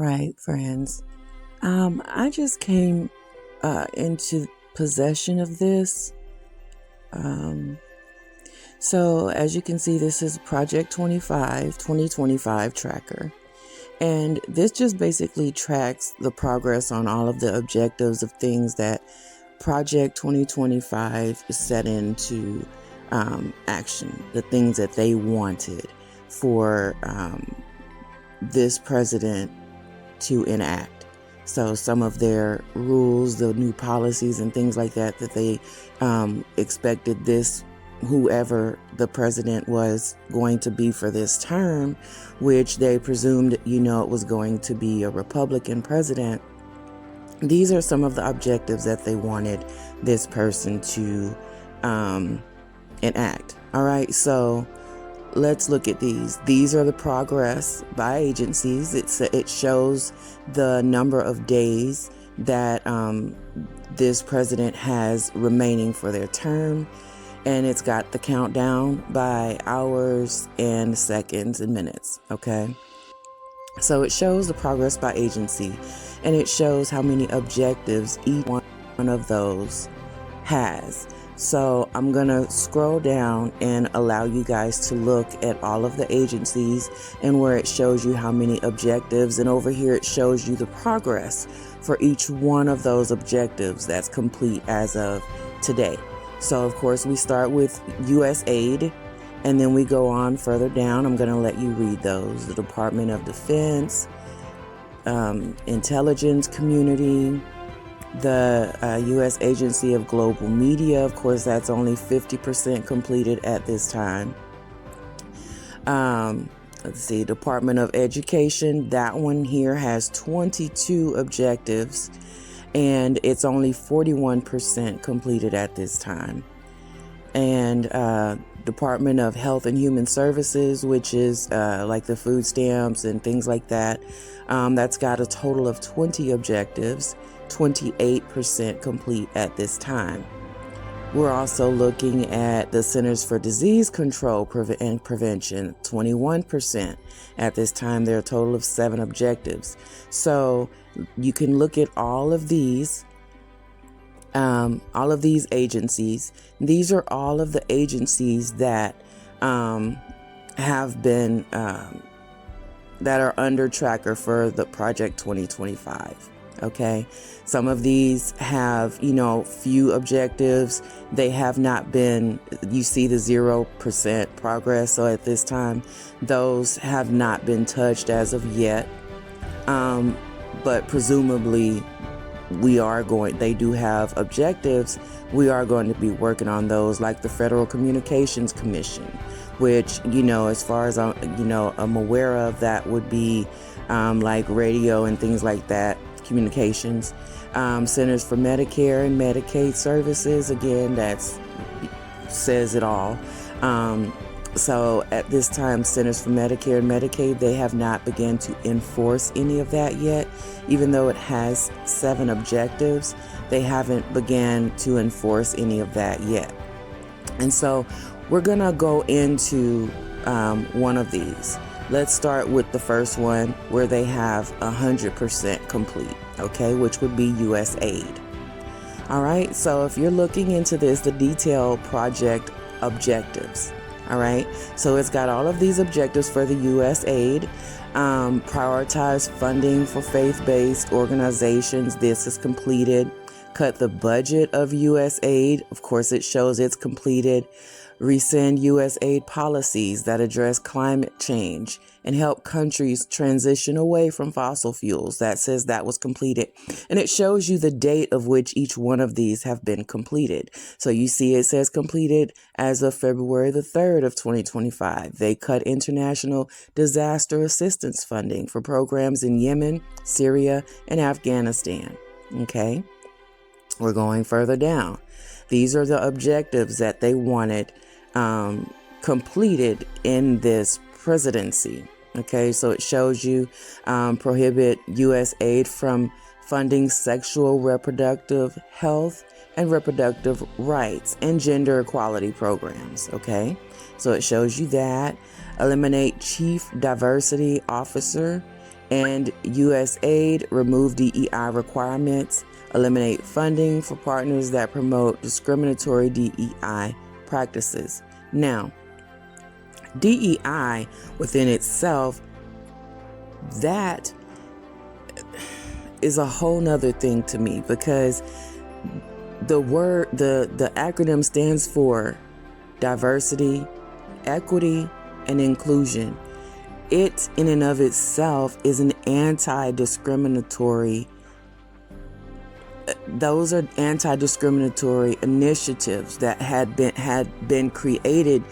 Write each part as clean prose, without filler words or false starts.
Right, friends. I just came into possession of this. Um, so as you can see, this is Project 2025 tracker. And this just basically tracks the progress on all of the objectives of things that Project 2025 is set into action, the things that they wanted for this president to enact. So some of their rules, the new policies and things like that they expected this, whoever the president was going to be for this term, which they presumed, it was going to be a Republican president. These are some of the objectives that they wanted this person to enact. All right, so let's look at these. These are the progress by agencies. It shows the number of days that this president has remaining for their term. And it's got the countdown by hours and seconds and minutes. Okay. So it shows the progress by agency, and it shows how many objectives each one of those has. So I'm going to scroll down and allow you guys to look at all of the agencies and where it shows you how many objectives. And over here, it shows you the progress for each one of those objectives that's complete as of today. So, of course, we start with USAID, and then we go on further down. I'm going to let you read those. The Department of Defense, Intelligence Community, the U.S. Agency of Global Media. Of course, that's only 50% completed at this time. Let's see, Department of Education. That one here has 22 objectives, and it's only 41% completed at this time. And Department of Health and Human Services, which is like the food stamps and things like that, that's got a total of 20 objectives, 28% complete at this time. We're also looking at the Centers for Disease Control and Prevention, 21%. At this time, there are a total of 7 objectives. So you can look at all of these agencies. These are all of the agencies that have been, that are under tracker for the Project 2025. Okay. Some of these have, few objectives. They have not been, you see the 0% progress. So at this time, those have not been touched as of yet. But presumably they do have objectives. We are going to be working on those, like the Federal Communications Commission, which, as far as I'm aware of, that would be like radio and things like that. Communications, Centers for Medicare and Medicaid Services. Again, that says it all. So at this time, Centers for Medicare and Medicaid, they have not begun to enforce any of that yet. Even though it has 7 objectives, they haven't began to enforce any of that yet. And so we're going to go into one of these. Let's start with the first one where they have 100% complete, okay, which would be USAID. All right, so if you're looking into this, the detailed project objectives, all right, so it's got all of these objectives for the USAID. Prioritize funding for faith-based organizations. This is completed. Cut the budget of USAID. Of course, it shows it's completed. Rescind USAID policies that address climate change and help countries transition away from fossil fuels. That says that was completed. And it shows you the date of which each one of these have been completed. So you see it says completed as of February the 3rd of 2025. They cut international disaster assistance funding for programs in Yemen, Syria, and Afghanistan. Okay. We're going further down. These are the objectives that they wanted completed in this presidency. Okay, so it shows you prohibit U.S. aid from funding sexual reproductive health and reproductive rights and gender equality programs. Okay, so it shows you that. Eliminate chief diversity officer and USAID remove DEI requirements, eliminate funding for partners that promote discriminatory DEI practices. Now, DEI within itself, that is a whole nother thing to me, because the acronym stands for diversity, equity, and inclusion. It in and of itself is an anti-discriminatory, those are anti-discriminatory initiatives that had been created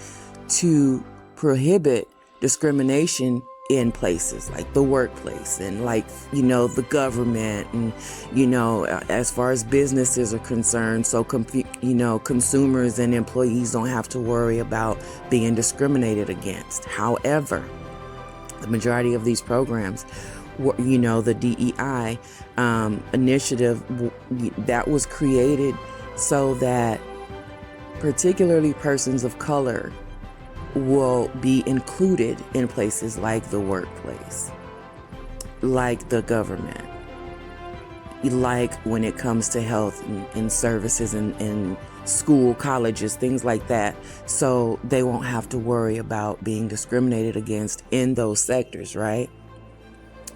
to prohibit discrimination in places like the workplace and like, the government and, as far as businesses are concerned. So, consumers and employees don't have to worry about being discriminated against. However, the majority of these programs, the DEI initiative that was created so that particularly persons of color will be included in places like the workplace, like the government, like when it comes to health and services and school, colleges, things like that. So they won't have to worry about being discriminated against in those sectors, right?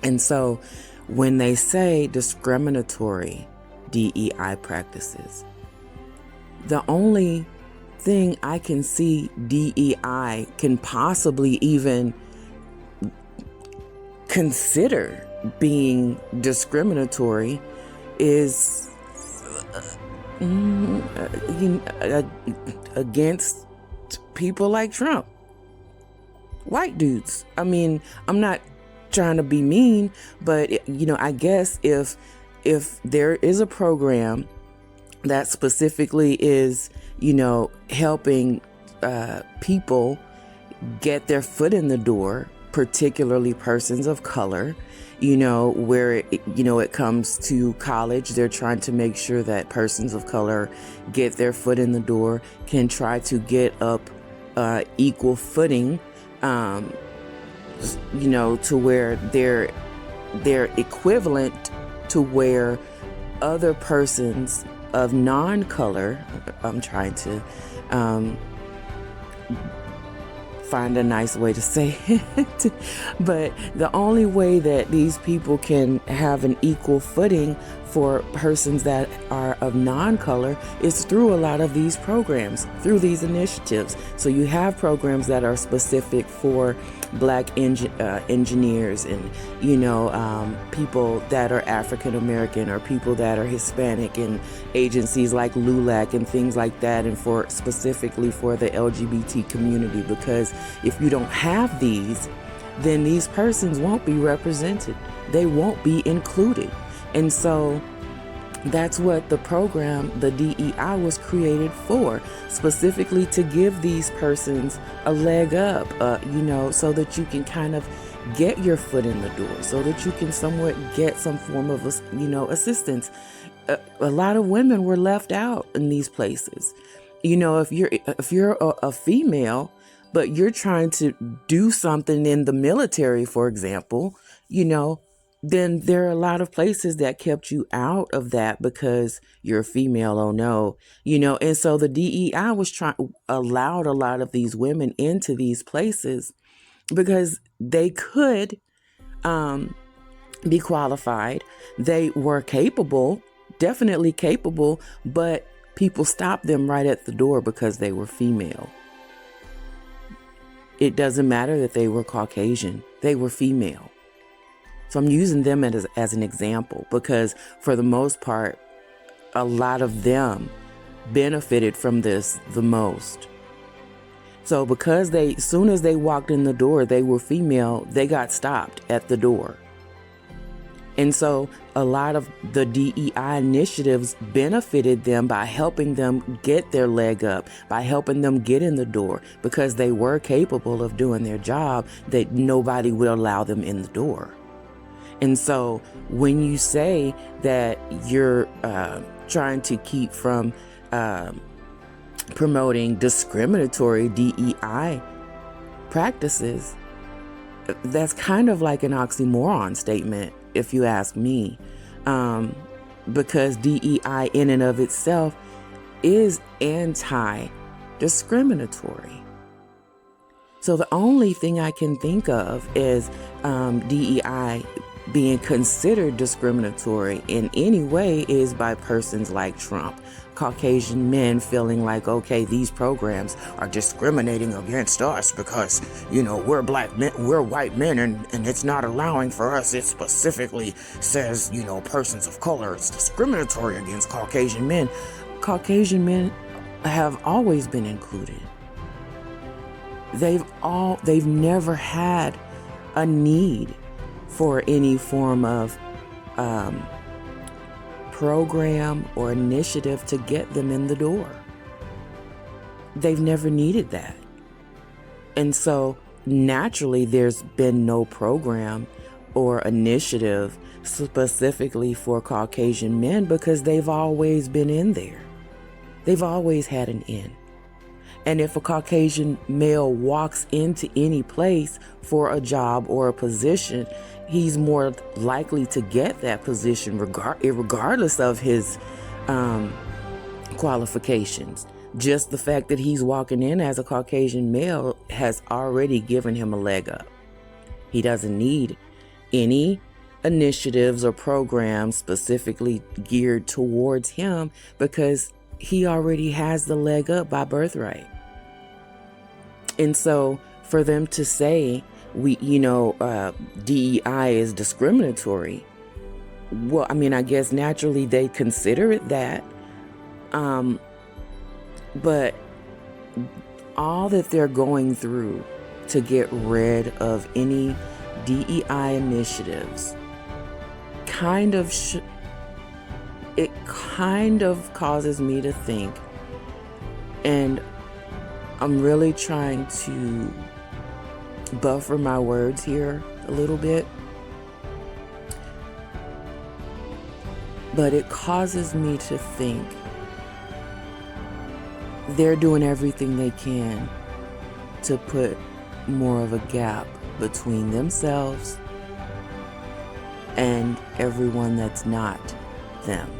And so when they say discriminatory DEI practices, the only thing I can see DEI can possibly even consider being discriminatory is against people like Trump, white dudes. I mean, I'm not trying to be mean, but I guess if there is a program that specifically is helping people get their foot in the door, particularly persons of color, where it comes to college, they're trying to make sure that persons of color get their foot in the door, can try to get up equal footing, to where they're equivalent to where other persons of non-color, I'm trying to find a nice way to say it, but the only way that these people can have an equal footing for persons that are of non-color is through a lot of these programs, through these initiatives. So you have programs that are specific for Black engineers and, people that are African American or people that are Hispanic, and agencies like LULAC and things like that, and for specifically for the LGBT community, because if you don't have these, then these persons won't be represented. They won't be included. And so that's what the program, the DEI, was created for, specifically to give these persons a leg up, so that you can kind of get your foot in the door, so that you can somewhat get some form of, assistance. A lot of women were left out in these places. If you're a female, but you're trying to do something in the military, for example, then there are a lot of places that kept you out of that because you're a female. Oh no, and so the DEI was allowed a lot of these women into these places because they could be qualified. They were capable, definitely capable, but people stopped them right at the door because they were female. It doesn't matter that they were Caucasian, they were female. So I'm using them as an example because for the most part, a lot of them benefited from this the most. So because as soon as they walked in the door, they were female, they got stopped at the door. And so a lot of the DEI initiatives benefited them by helping them get their leg up, by helping them get in the door, because they were capable of doing their job, that nobody would allow them in the door. And so when you say that you're trying to keep from promoting discriminatory DEI practices, that's kind of like an oxymoron statement, if you ask me, because DEI in and of itself is anti-discriminatory. So the only thing I can think of is DEI being considered discriminatory in any way is by persons like Trump. Caucasian men feeling like, okay, these programs are discriminating against us because, we're black men, we're white men, and it's not allowing for us. It specifically says, persons of color. It's discriminatory against Caucasian men. Caucasian men have always been included. They've never had a need for any form of program or initiative to get them in the door. They've never needed that. And so naturally there's been no program or initiative specifically for Caucasian men because they've always been in there. They've always had an in. And if a Caucasian male walks into any place for a job or a position, he's more likely to get that position regardless of his qualifications. Just the fact that he's walking in as a Caucasian male has already given him a leg up. He doesn't need any initiatives or programs specifically geared towards him because he already has the leg up by birthright. And so for them to say DEI is discriminatory, well, I guess naturally they consider it that. But all that they're going through to get rid of any DEI initiatives kind of causes me to think, and I'm really trying to buffer my words here a little bit, but it causes me to think they're doing everything they can to put more of a gap between themselves and everyone that's not them.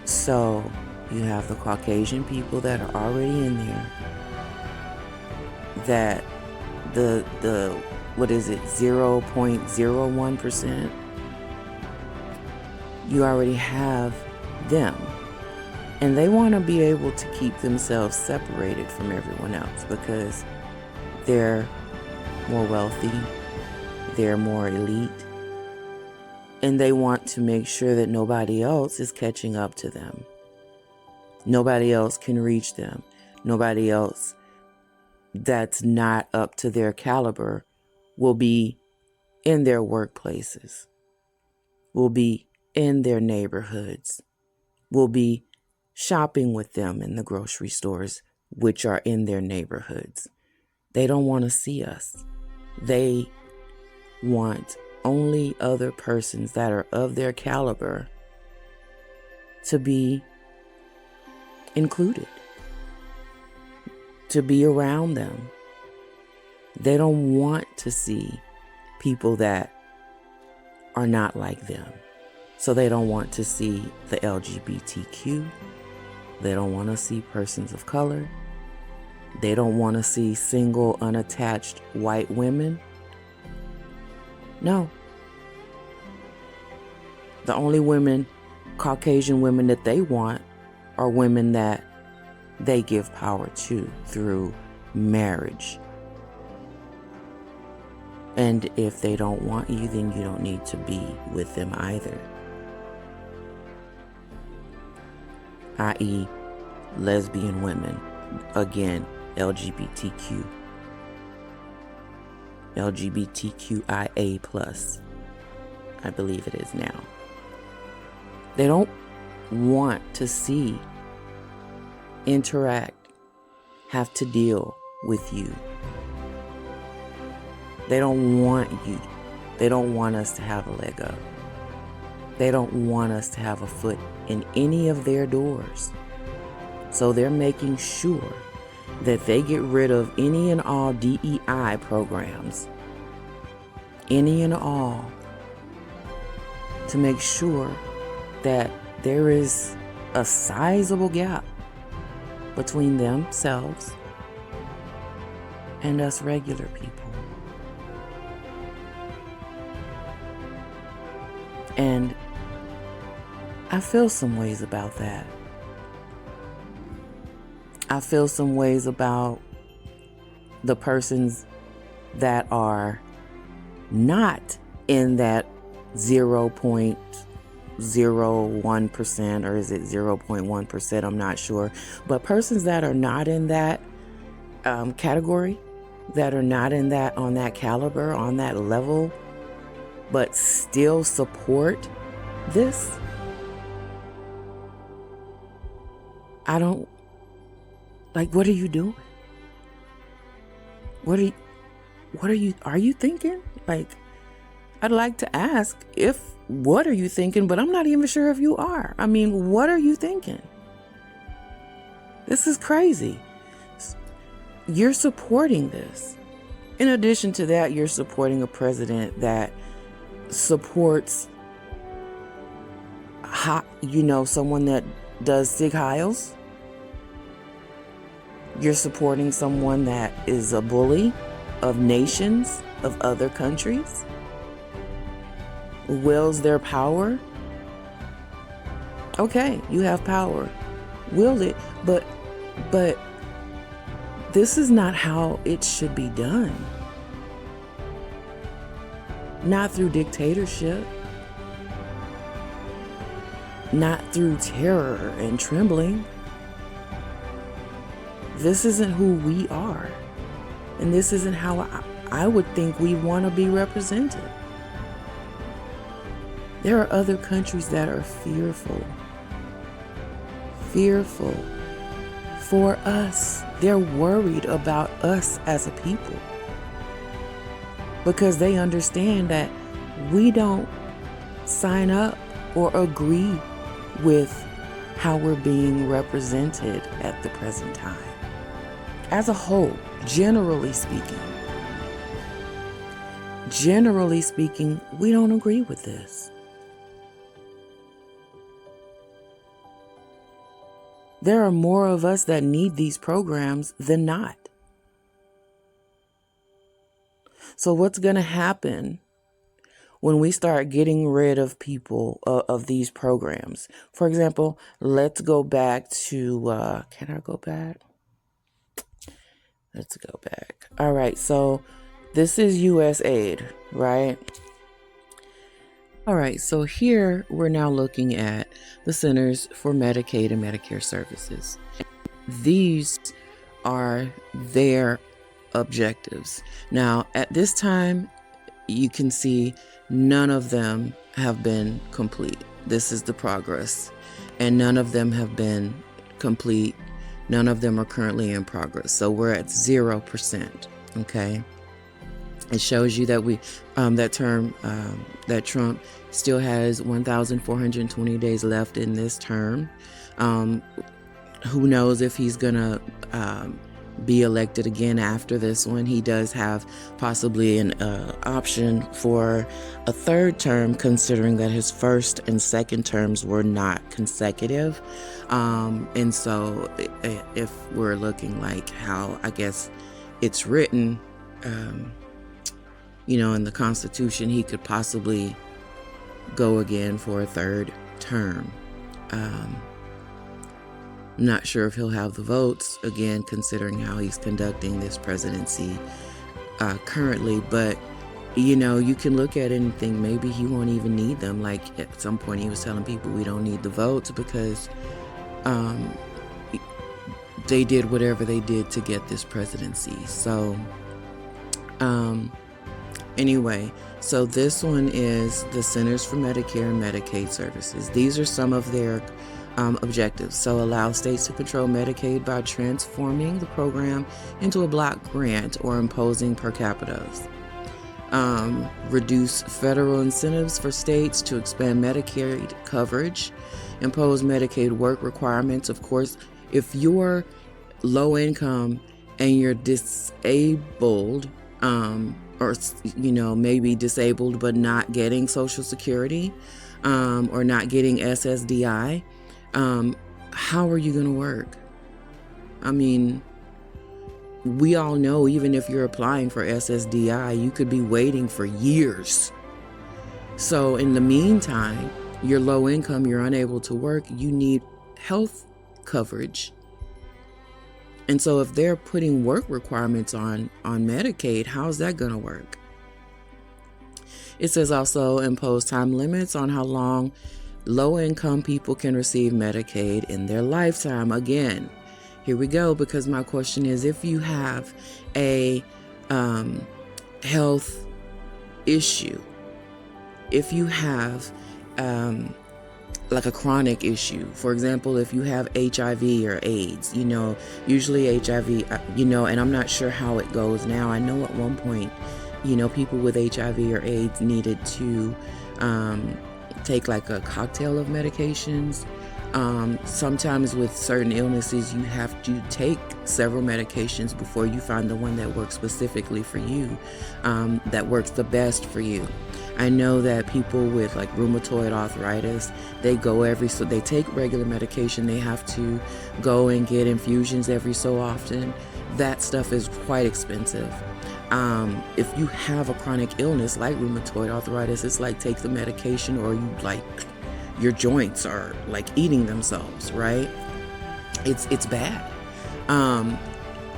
So you have the Caucasian people that are already in there, that the 0.01%, you already have them, and they want to be able to keep themselves separated from everyone else because they're more wealthy, they're more elite, and they want to make sure that nobody else is catching up to them. Nobody else can reach them. Nobody else that's not up to their caliber will be in their workplaces, will be in their neighborhoods, will be shopping with them in the grocery stores, which are in their neighborhoods. They don't want to see us. They want only other persons that are of their caliber to be included, to be around them. They don't want to see people that are not like them. So they don't want to see the LGBTQ. They don't want to see persons of color. They don't want to see single, unattached white women. No. The only women, Caucasian women that they want are women that they give power to through marriage. And if they don't want you, then you don't need to be with them either. I.e., lesbian women. Again, LGBTQ. LGBTQIA+. I believe it is now. They don't want to see, interact, have to deal with you. They don't want you. They don't want us to have a leg up. They don't want us to have a foot in any of their doors. So they're making sure that they get rid of any and all DEI programs, any and all, to make sure that there is a sizable gap between themselves and us regular people. And I feel some ways about that. I feel some ways about the persons that are not in that 0.01%, or is it 0.1%? I'm not sure. But persons that are not in that category, that are not in that, on that caliber, on that level, but still support this. I don't, like, what are you doing? What are you thinking? Like, I'd like to ask what are you thinking, but I'm not even sure if you are. I mean, what are you thinking? This is crazy. You're supporting this. In addition to that, you're supporting a president that supports, someone that does Sig Heils. You're supporting someone that is a bully of nations, of other countries, wields their power. Okay, you have power. Wield it, but this is not how it should be done. Not through dictatorship. Not through terror and trembling. This isn't who we are. And this isn't how I would think we want to be represented. There are other countries that are fearful for us. They're worried about us as a people because they understand that we don't sign up or agree with how we're being represented at the present time. As a whole, generally speaking, we don't agree with this. There are more of us that need these programs than not. So what's going to happen when we start getting rid of people of these programs? For example, let's go back to, can I go back? Let's go back. All right. So this is USAID, right? All right. So here we're now looking at the Centers for Medicaid and Medicare Services. These are their objectives. Now, at this time, you can see none of them have been complete. This is the progress, and none of them have been complete. None of them are currently in progress. So we're at 0%. Okay. It shows you that that Trump still has 1,420 days left in this term. Who knows if he's going to be elected again after this one. He does have possibly an option for a third term, considering that his first and second terms were not consecutive. And so if we're looking like how I guess it's written, in the Constitution, he could possibly go again for a third term. Not sure if he'll have the votes, again, considering how he's conducting this presidency currently. But, you can look at it and think maybe he won't even need them. Like at some point he was telling people we don't need the votes because they did whatever they did to get this presidency. So anyway, so this one is the Centers for Medicare and Medicaid Services. These are some of their objectives. So allow states to control Medicaid by transforming the program into a block grant or imposing per capitas. Reduce federal incentives for states to expand Medicaid coverage. Impose Medicaid work requirements. Of course, if you're low income and you're disabled, or maybe disabled but not getting Social Security, or not getting SSDI, how are you going to work? I mean, we all know, even if you're applying for SSDI, you could be waiting for years. So in the meantime, you're low income, you're unable to work, you need health coverage. And so if they're putting work requirements on Medicaid, how's that going to work? It says also impose time limits on how long low-income people can receive Medicaid in their lifetime. Again, here we go, because my question is, if you have a health issue, if you have like a chronic issue, for example, if you have HIV or AIDS, usually HIV, and I'm not sure how it goes now. I know at one point, people with HIV or AIDS needed to take like a cocktail of medications. Sometimes with certain illnesses, you have to take several medications before you find the one that works specifically for you, that works the best for you. I know that people with like rheumatoid arthritis, they take regular medication. They have to go and get infusions every so often. That stuff is quite expensive. If you have a chronic illness like rheumatoid arthritis, it's like take the medication or your joints are like eating themselves, right? It's bad.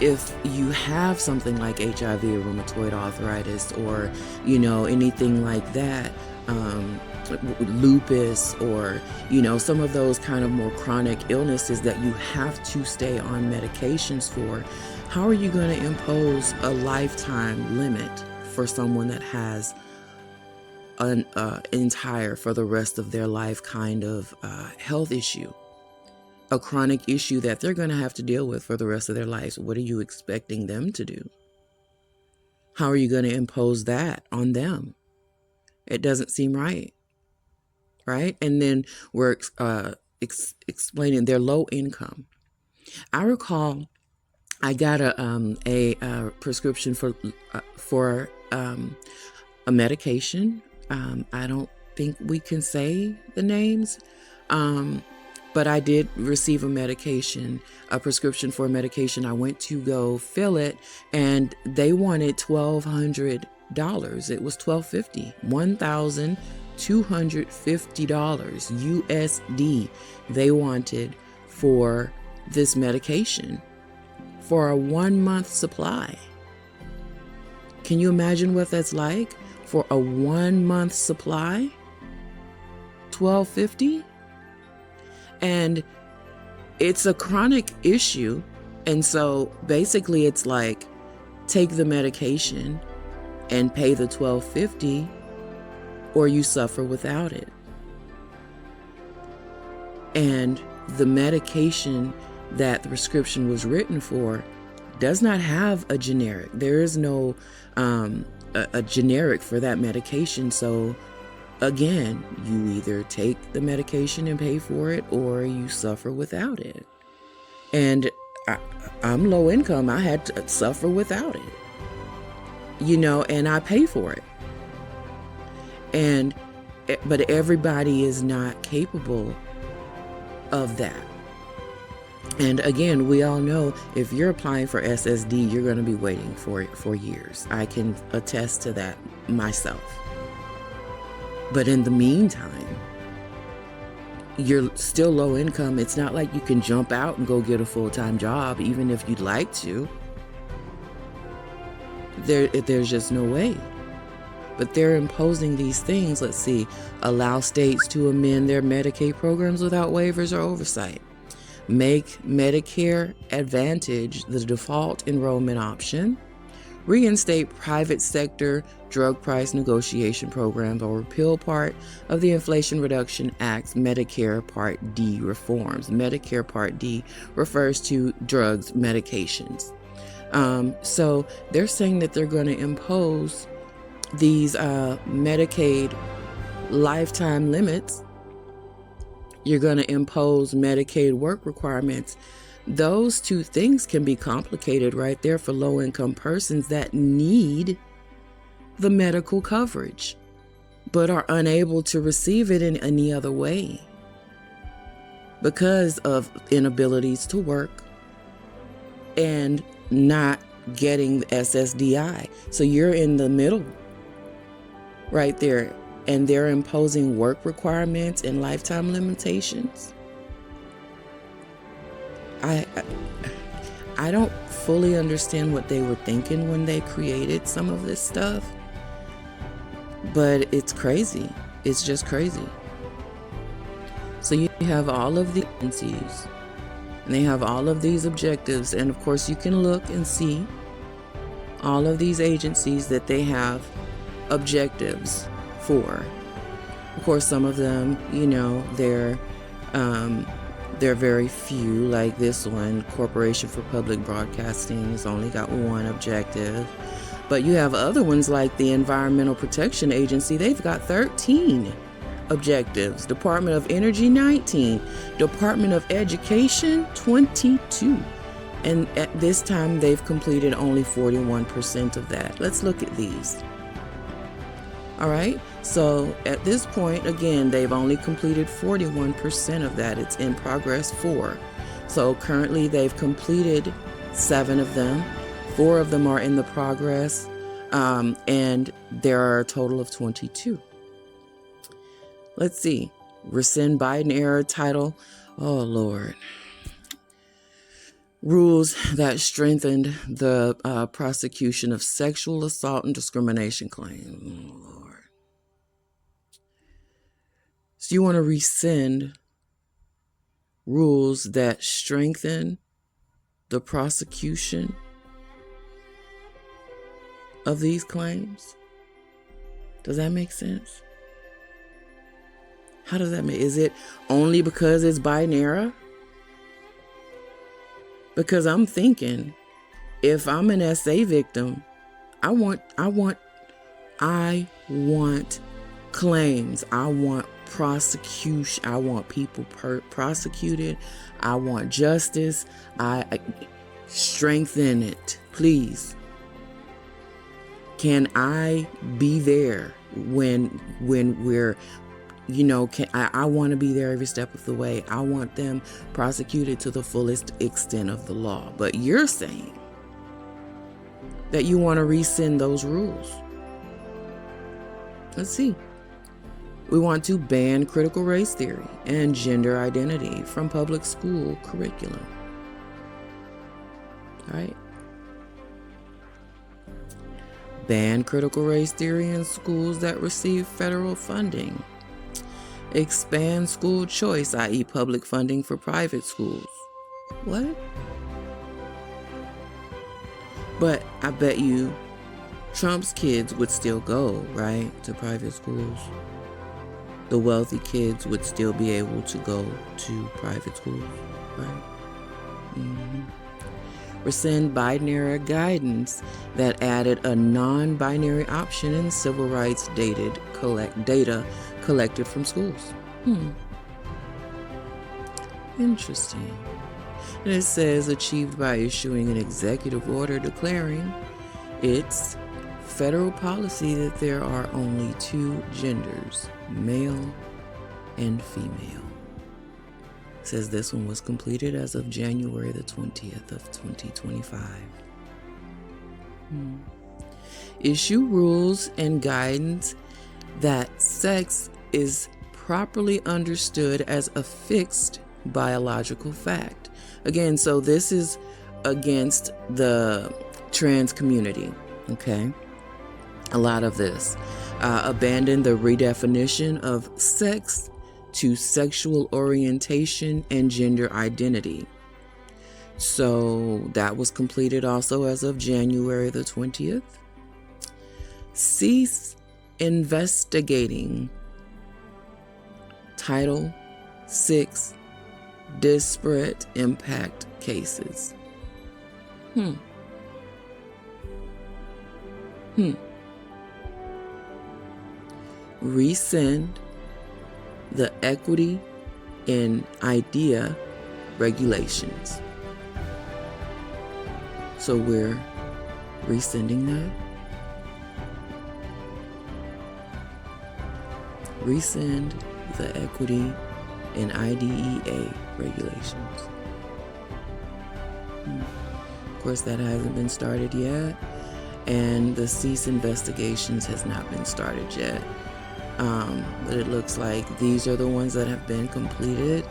If you have something like HIV or rheumatoid arthritis, or anything like that, lupus, or some of those kind of more chronic illnesses that you have to stay on medications for, how are you going to impose a lifetime limit for someone that has an entire, for the rest of their life kind of health issue? A chronic issue that they're going to have to deal with for the rest of their lives. What are you expecting them to do? How are you going to impose that on them? It doesn't seem right. Right? And then we're explaining their low income. I recall I got a prescription for a medication. I don't think we can say the names. But I did receive a prescription for a medication. I went to go fill it, and they wanted $1,200. It was $1,250, $1,250 USD they wanted for this medication for a 1-month supply. Can you imagine what that's like for a 1-month supply? $1,250? And it's a chronic issue. And so basically it's like, take the medication and pay the $1,250, or you suffer without it. And the medication that the prescription was written for does not have a generic. There is no a generic for that medication. So again, you either take the medication and pay for it, or you suffer without it. And I'm low income. I had to suffer without it, and I pay for it. But everybody is not capable of that. And again, we all know if you're applying for SSD, you're going to be waiting for years. I can attest to that myself. But in the meantime, you're still low income. It's not like you can jump out and go get a full-time job, even if you'd like to. There's just no way. But they're imposing these things. Let's see. Allow states to amend their Medicaid programs without waivers or oversight. Make Medicare Advantage the default enrollment option. Reinstate private sector drug price negotiation programs, or repeal part of the Inflation Reduction Act's Medicare Part D reforms. Medicare Part D refers to drugs, medications. So they're saying that they're going to impose these Medicaid lifetime limits. You're going to impose Medicaid work requirements Those two things can be complicated right there for low-income persons that need the medical coverage, but are unable to receive it in any other way because of inabilities to work and not getting the SSDI. So you're in the middle right there, and they're imposing work requirements and lifetime limitations. I don't fully understand what they were thinking when they created some of this stuff, but it's crazy. It's just crazy. So you have all of the agencies, and they have all of these objectives, and of course you can look and see all of these agencies that they have objectives for. Of course, some of them, they're very few, like this one, Corporation for Public Broadcasting, has only got one objective. But you have other ones like the Environmental Protection Agency, they've got 13 objectives. Department of Energy, 19. Department of Education, 22. And at this time, they've completed only 41% of that. Let's look at these. All right, so at this point, again, they've only completed 41% of that. It's in progress 4. So currently they've completed 7 of them. 4 of them are in the progress, and there are a total of 22. Let's see. Rescind Biden era title. Oh, Lord. Rules that strengthened the prosecution of sexual assault and discrimination claims. Oh, Lord. So you want to rescind rules that strengthen the prosecution of these claims? Does that make sense? How does that make? Is it only because it's Biden era? Because I'm thinking, if I'm an SA victim, I want claims. I want prosecution. I want people prosecuted. I want justice. I strengthen it, please. Can I be there when we're, I want to be there every step of the way. I want them prosecuted to the fullest extent of the law. But you're saying that you want to rescind those rules. Let's see. We want to ban critical race theory and gender identity from public school curriculum. All right. Ban critical race theory in schools that receive federal funding. Expand school choice, i.e. public funding for private schools. What? But I bet you Trump's kids would still go, right, to private schools. The wealthy kids would still be able to go to private schools, right? Rescind Biden-era guidance that added a non-binary option in civil rights data collected from schools. Interesting. And it says achieved by issuing an executive order declaring it's federal policy that there are only 2 genders, male and female. It says this one was completed as of January the 20th of 2025. Issue rules and guidance that sex is properly understood as a fixed biological fact. Again, so this is against the trans community, okay? A lot of this. Abandon the redefinition of sex to sexual orientation and gender identity. So that was completed also as of January the 20th. Cease investigating Title VI disparate impact cases. Rescind the equity in IDEA regulations. So we're rescinding that. Rescind the equity and IDEA regulations. Of course, that hasn't been started yet, and the cease investigations has not been started yet. But it looks like these are the ones that have been completed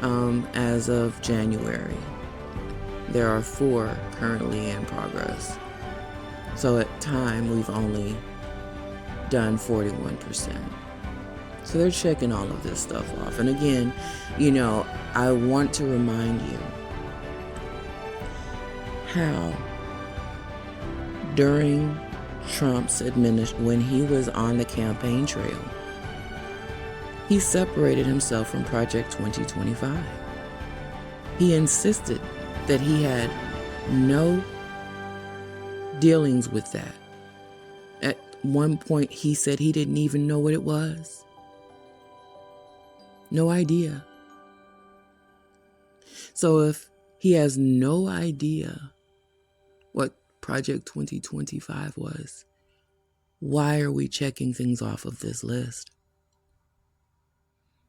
as of January. There are 4 currently in progress. So at time, we've only done 41%. So they're checking all of this stuff off. And again, I want to remind you how during Trump's administration, when he was on the campaign trail, he separated himself from Project 2025. He insisted that he had no dealings with that. At one point, he said he didn't even know what it was. No idea. So if he has no idea what Project 2025 was, why are we checking things off of this list?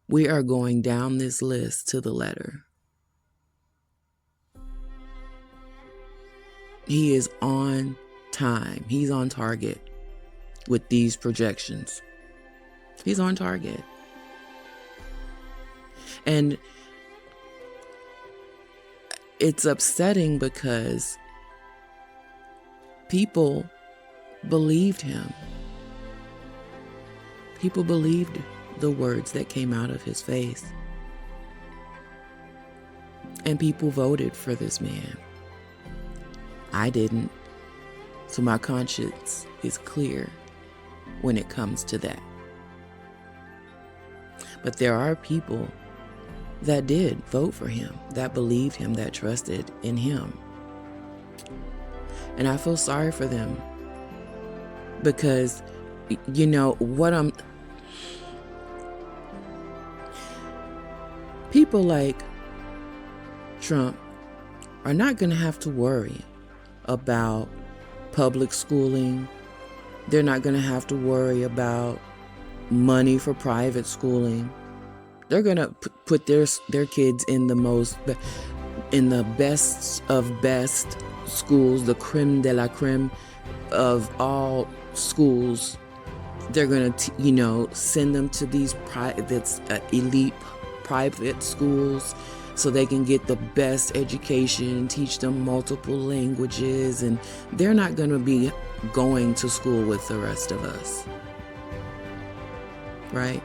We are going down this list to the letter. He is on time. He's on target with these projections. He's on target. And it's upsetting because people believed him. People believed the words that came out of his face. And people voted for this man. I didn't. So my conscience is clear when it comes to that. But there are people that did vote for him, that believed him, that trusted in him. And I feel sorry for them because, people like Trump are not going to have to worry about public schooling. They're not going to have to worry about money for private schooling. They're going to put their kids in the best of best schools, the creme de la creme of all schools. They're going to, send them to these elite private schools so they can get the best education, teach them multiple languages, and they're not going to be going to school with the rest of us. Right?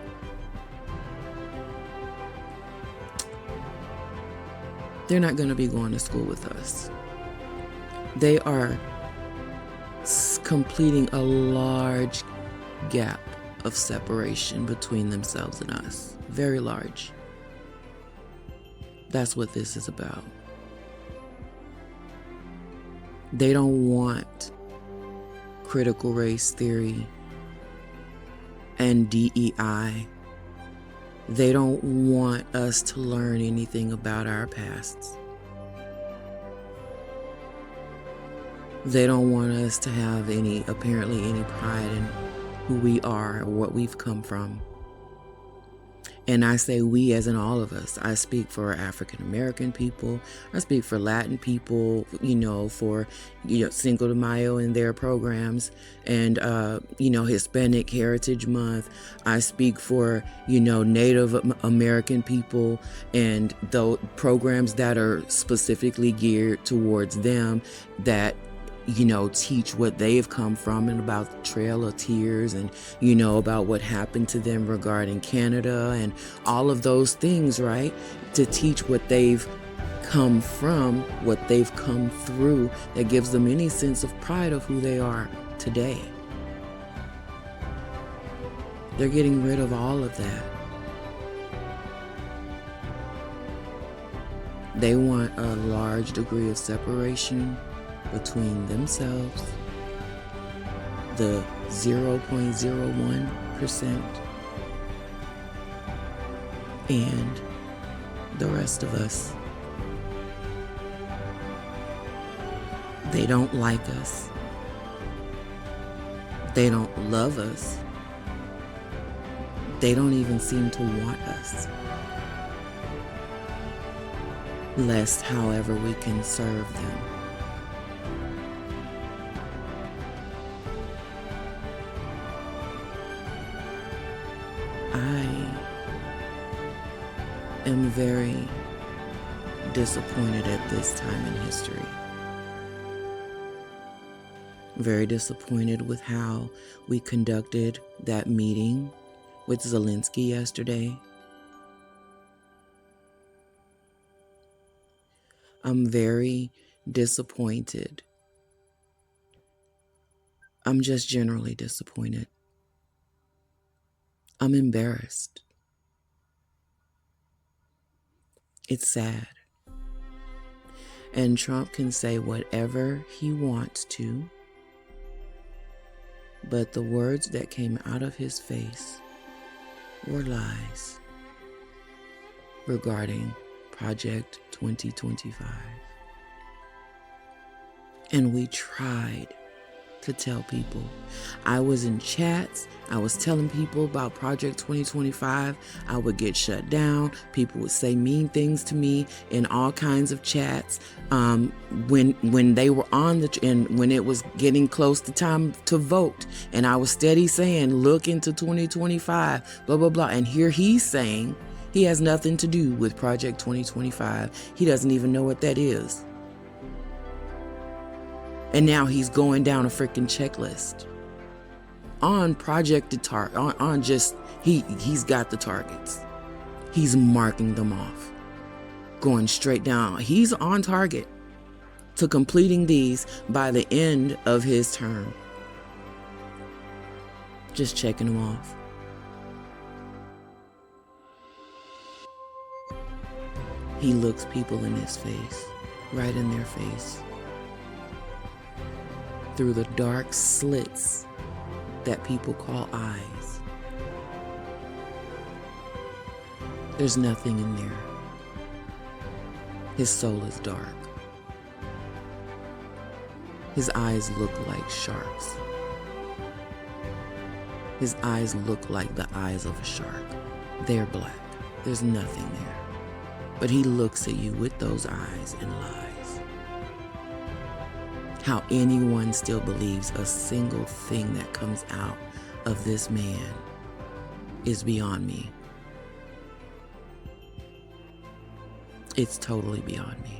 They're not going to be going to school with us. They are completing a large gap of separation between themselves and us. Very large. That's what this is about. They don't want critical race theory and DEI. They don't want us to learn anything about our pasts. They don't want us to have apparently any pride in who we are or what we've come from. And I say we as in all of us. I speak for African American people. I speak for Latin people, for, Cinco de Mayo and their programs and, Hispanic Heritage Month. I speak for, Native American people and the programs that are specifically geared towards them that teach what they've come from and about the Trail of Tears and, about what happened to them regarding Canada and all of those things, right? To teach what they've come from, what they've come through, that gives them any sense of pride of who they are today. They're getting rid of all of that. They want a large degree of separation between themselves, the 0.01%, and the rest of us. They don't like us. They don't love us. They don't even seem to want us. Lest, however, we can serve them. I am very disappointed at this time in history. Very disappointed with how we conducted that meeting with Zelensky yesterday. I'm very disappointed. I'm just generally disappointed. I'm embarrassed. It's sad. And Trump can say whatever he wants to, but the words that came out of his face were lies regarding Project 2025. And we tried to tell people. I was in chats. I was telling people about Project 2025. I would get shut down. People would say mean things to me in all kinds of chats. When they were on and when it was getting close to time to vote, and I was steady saying, look into 2025, blah, blah, blah. And here he's saying he has nothing to do with Project 2025. He doesn't even know what that is. And now he's going down a freaking checklist on projected he's got the targets. He's marking them off, going straight down. He's on target to completing these by the end of his term. Just checking them off. He looks people in his face, right in their face, through the dark slits that people call eyes. There's nothing in there. His soul is dark. His eyes look like sharks. His eyes look like the eyes of a shark. They're black. There's nothing there. But he looks at you with those eyes and lies. How anyone still believes a single thing that comes out of this man is beyond me. It's totally beyond me.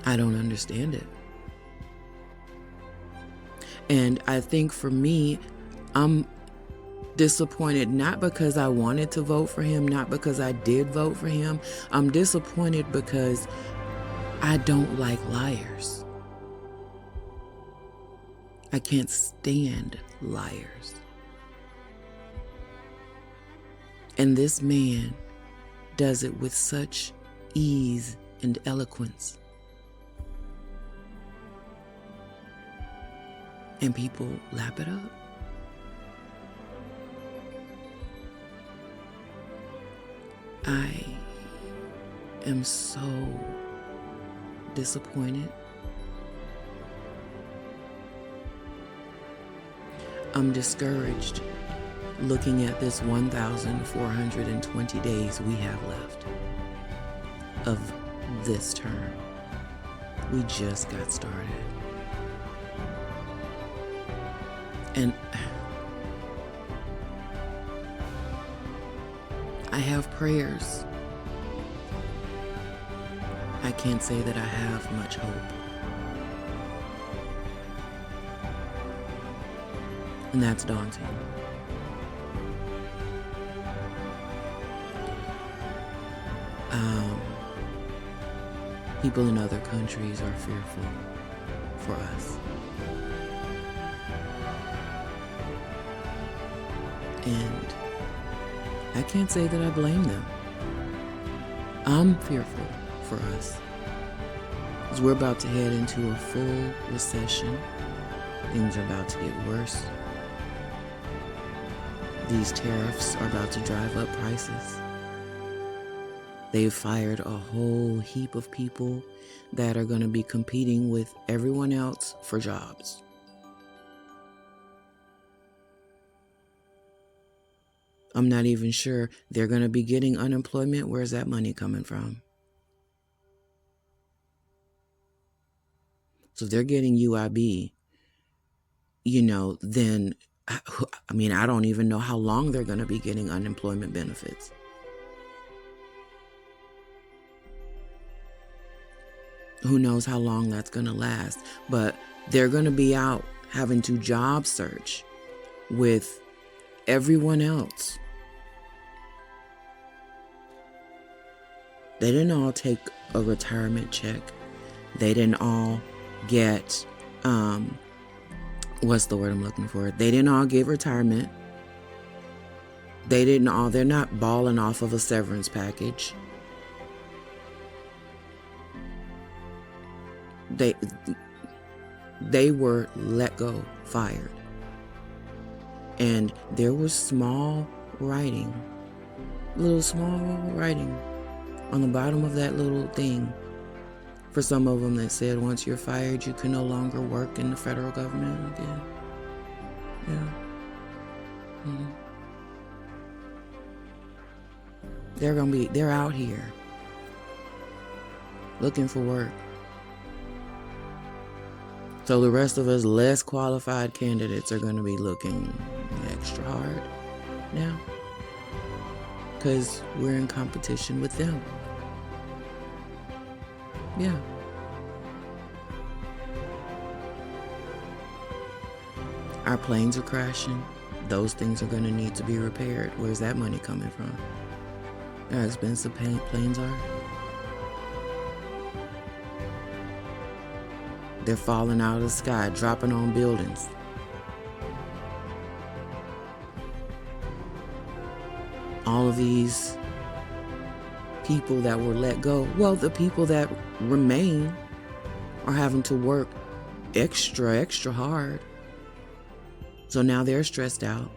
I don't understand it. And I think for me, I'm disappointed not because I wanted to vote for him, not because I did vote for him. I'm disappointed because I don't like liars. I can't stand liars. And this man does it with such ease and eloquence. And people lap it up. I am so disappointed. I'm discouraged looking at this 1,420 days we have left of this term. We just got started. And I have prayers. I can't say that I have much hope. And that's daunting. People in other countries are fearful for us. And I can't say that I blame them. I'm fearful for us, because we're about to head into a full recession. Things are about to get worse. These tariffs are about to drive up prices. They've fired a whole heap of people that are going to be competing with everyone else for jobs. I'm not even sure they're going to be getting unemployment. Where's that money coming from? So if they're getting UIB, then, I don't even know how long they're going to be getting unemployment benefits. Who knows how long that's going to last? But they're going to be out having to job search with everyone else. They didn't all take a retirement check. They didn't all get, what's the word I'm looking for? They didn't all get retirement. They're not balling off of a severance package. They were let go, fired. And there was small writing on the bottom of that little thing for some of them that said once you're fired, you can no longer work in the federal government again. Yeah. Mm-hmm. They're out here looking for work. So the rest of us less qualified candidates are going to be looking extra hard now because we're in competition with them. Yeah. Our planes are crashing. Those things are going to need to be repaired. Where's that money coming from? How expensive planes are. They're falling out of the sky, dropping on buildings. All of these people that were let go, the people that remain are having to work extra hard. So now they're stressed out.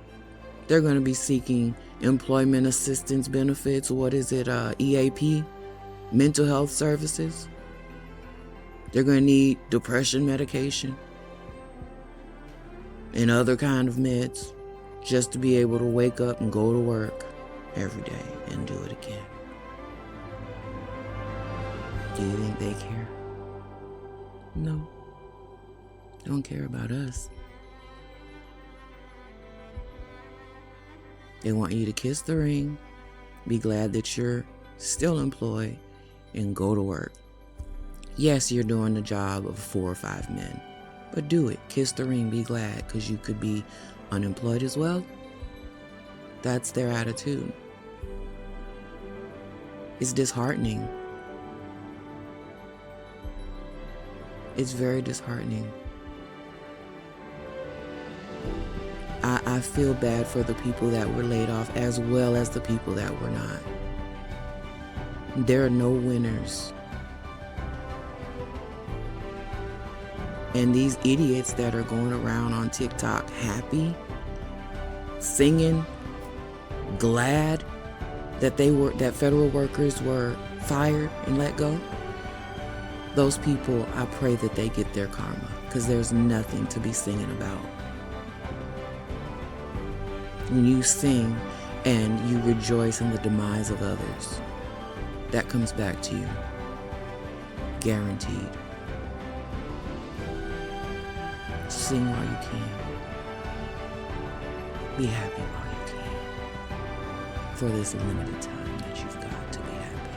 They're going to be seeking employment assistance benefits. What is it? EAP, mental health services. They're going to need depression medication and other kind of meds just to be able to wake up and go to work every day and do it again. Do you think they care? No. They don't care about us. They want you to kiss the ring, be glad that you're still employed, and go to work. Yes, you're doing the job of 4 or 5 men, but do it. Kiss the ring, be glad, because you could be unemployed as well. That's their attitude. It's disheartening. It's very disheartening. I feel bad for the people that were laid off as well as the people that were not. There are no winners. And these idiots that are going around on TikTok happy, singing, glad that that federal workers were fired and let go. Those people, I pray that they get their karma, because there's nothing to be singing about. When you sing and you rejoice in the demise of others, that comes back to you. Guaranteed. Sing while you can. Be happy while you can. For this limited time that you've got to be happy,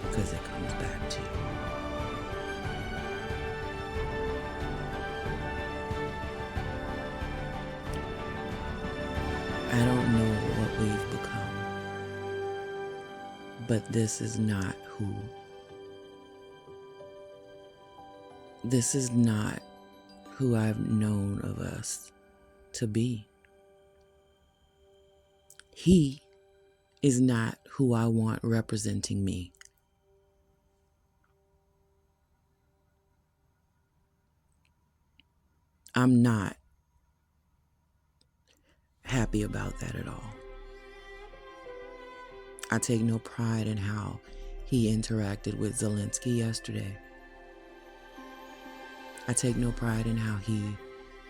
because it comes back to you. I don't know what we've become, but this is not who I've known of us to be. He is not who I want representing me. I'm not happy about that at all. I take no pride in how he interacted with Zelensky yesterday. I take no pride in how he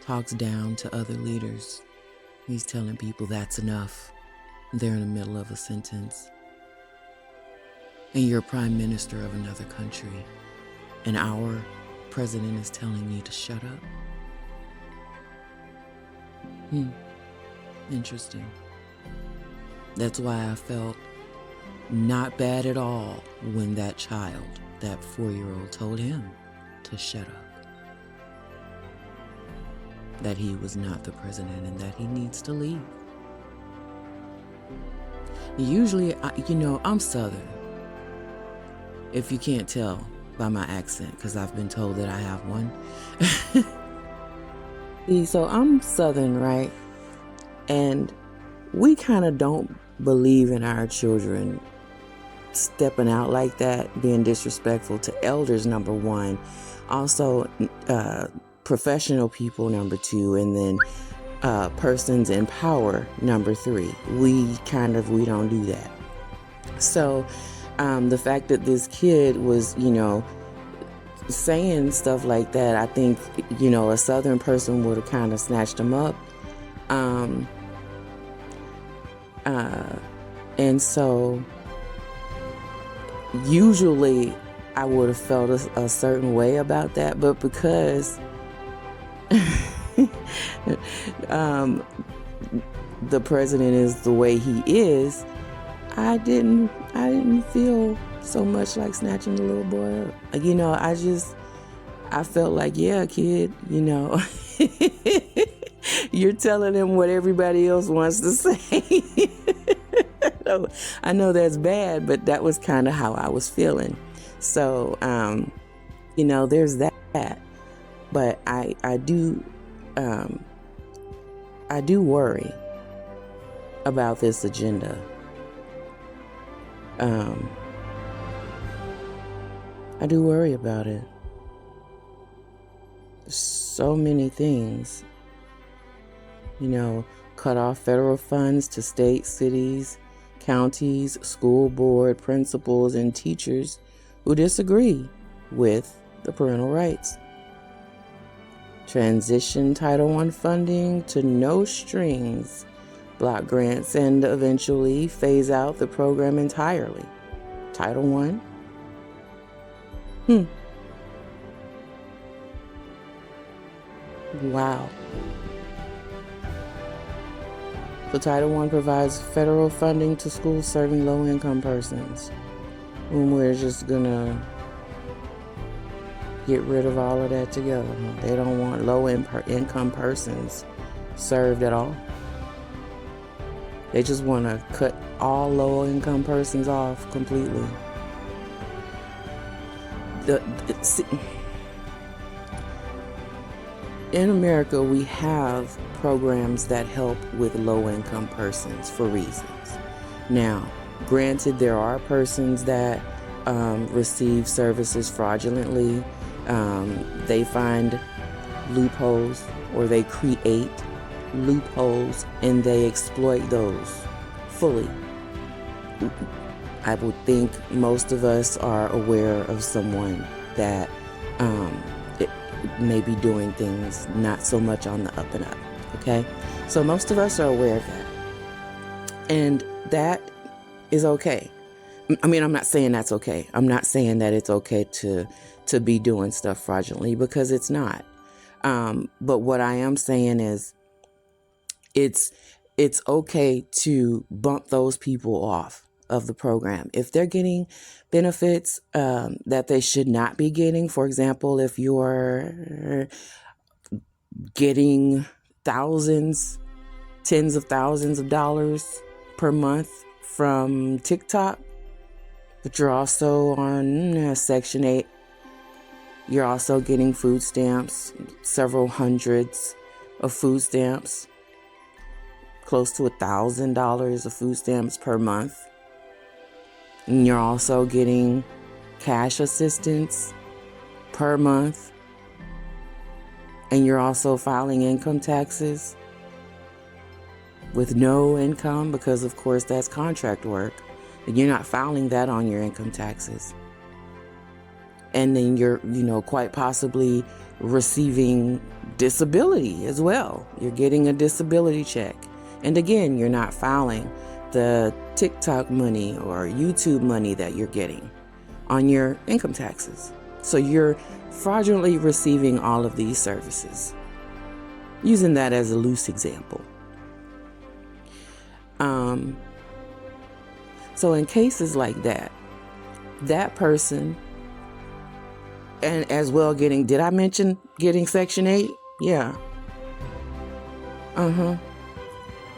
talks down to other leaders. He's telling people that's enough. They're in the middle of a sentence. And you're prime minister of another country, and our president is telling you to shut up. Interesting. That's why I felt not bad at all when that child, that 4-year-old, told him to shut up. That he was not the president and that he needs to leave. Usually, I'm Southern. If you can't tell by my accent, because I've been told that I have one. So I'm Southern, right? And we kind of don't believe in our children stepping out like that, being disrespectful to elders, number one. Also, professional people, number two, and then persons in power, number three. We don't do that. So the fact that this kid was, saying stuff like that, I think, a Southern person would have kind of snatched him up. And so usually I would have felt a certain way about that, but because the president is the way he is, I didn't feel so much like snatching the little boy up. I felt like, yeah, kid, you're telling him what everybody else wants to say. I know that's bad, but that was kind of how I was feeling. So, there's that. But I do worry about this agenda. I do worry about it. So many things. Cut off federal funds to states, cities, counties, school board, principals, and teachers who disagree with the parental rights. Transition Title I funding to no strings, block grants, and eventually phase out the program entirely. Title I? Wow. So Title I provides federal funding to schools serving low-income persons, whom we're just gonna get rid of all of that together. They don't want low-income persons served at all. They just want to cut all low-income persons off completely. In America, we have programs that help with low-income persons for reasons. Now, granted, there are persons that receive services fraudulently. They find loopholes, or they create loopholes, and they exploit those fully. I would think most of us are aware of someone that may be doing things not so much on the up and up. Okay, so most of us are aware of that, and that is okay. I mean, I'm not saying that's okay. I'm not saying that it's okay to be doing stuff fraudulently, because it's not. But what I am saying is, it's okay to bump those people off of the program if they're getting benefits that they should not be getting. For example, if you're getting thousands, tens of thousands of dollars per month from TikTok, but you're also on Section 8, you're also getting food stamps, several hundreds of food stamps, close to $1,000 of food stamps per month. And you're also getting cash assistance per month. And you're also filing income taxes with no income, because of course that's contract work. You're not filing that on your income taxes. And then you're, quite possibly receiving disability as well. You're getting a disability check. And again, you're not filing the TikTok money or YouTube money that you're getting on your income taxes. So you're fraudulently receiving all of these services. Using that as a loose example. So in cases like that, that person, and as well did I mention getting Section 8? Yeah.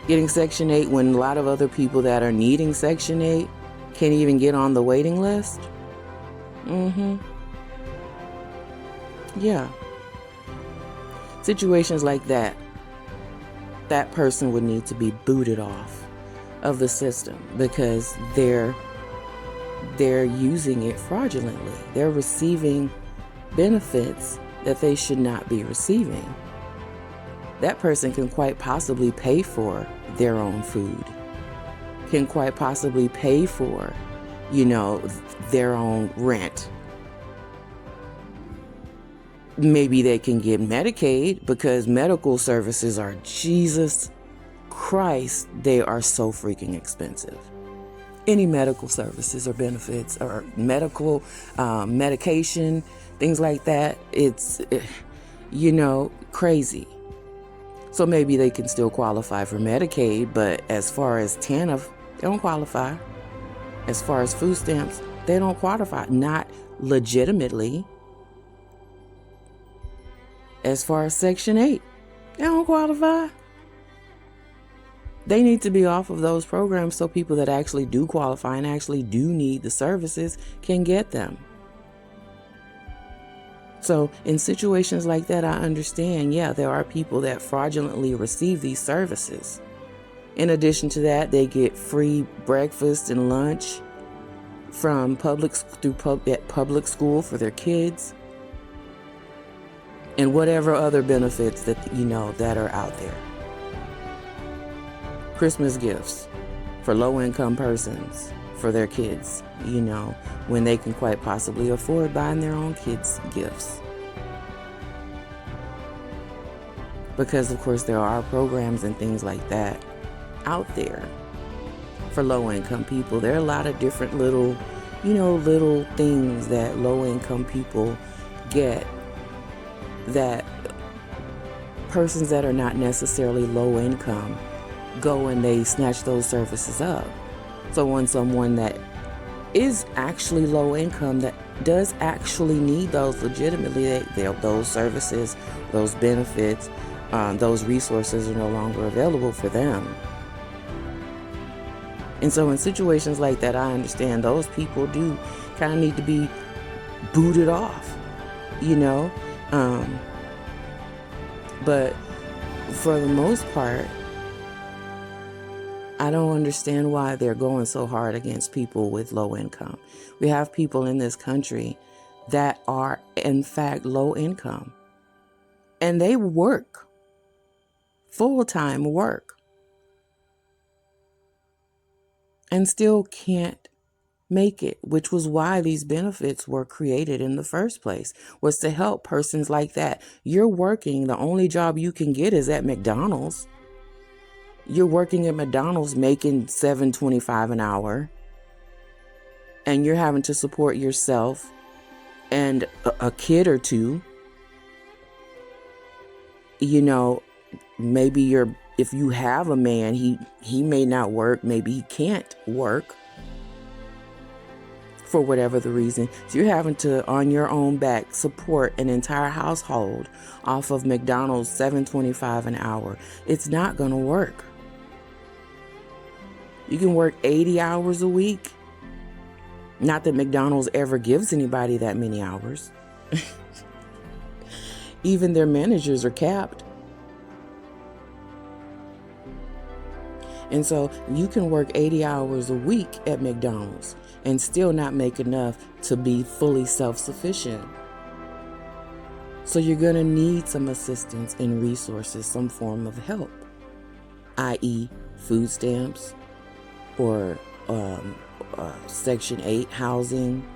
Getting Section 8 when a lot of other people that are needing Section 8 can't even get on the waiting list. Yeah. Situations like that, that person would need to be booted off of the system because they're using it fraudulently. They're receiving benefits that they should not be receiving. That person can quite possibly pay for their own food, can quite possibly pay for, their own rent. Maybe they can get Medicaid because medical services are, Jesus Christ, they are so freaking expensive. Any medical services or benefits or medical medication, things like that, it's, crazy. So maybe they can still qualify for Medicaid, but as far as TANF, they don't qualify. As far as food stamps, they don't qualify, not legitimately. As far as Section 8, they don't qualify. They need to be off of those programs so people that actually do qualify and actually do need the services can get them. So in situations like that, I understand, there are people that fraudulently receive these services. In addition to that, they get free breakfast and lunch from public school for their kids. And whatever other benefits that, that are out there. Christmas gifts for low-income persons, for their kids, when they can quite possibly afford buying their own kids gifts. Because, of course, there are programs and things like that out there for low-income people. There are a lot of different little things that low-income people get that persons that are not necessarily low income go and they snatch those services up. So when someone that is actually low income that does actually need those legitimately, those services, those benefits, those resources are no longer available for them. And so in situations like that, I understand those people do kind of need to be booted off, but for the most part, I don't understand why they're going so hard against people with low income. We have people in this country that are, in fact, low income. And they work, full-time work, and still can't make it, which was why these benefits were created in the first place, was to help persons like that. You're working, the only job you can get is at McDonald's. You're working at McDonald's making $7.25 an hour, and you're having to support yourself and a kid or two. Maybe if you have a man, he may not work, maybe he can't work for whatever the reason. So you're having to, on your own back, support an entire household off of McDonald's $7.25 an hour. It's not going to work. You can work 80 hours a week. Not that McDonald's ever gives anybody that many hours. Even their managers are capped. And so you can work 80 hours a week at McDonald's and still not make enough to be fully self-sufficient. So you're going to need some assistance and resources, some form of help, i.e. food stamps or Section 8 housing,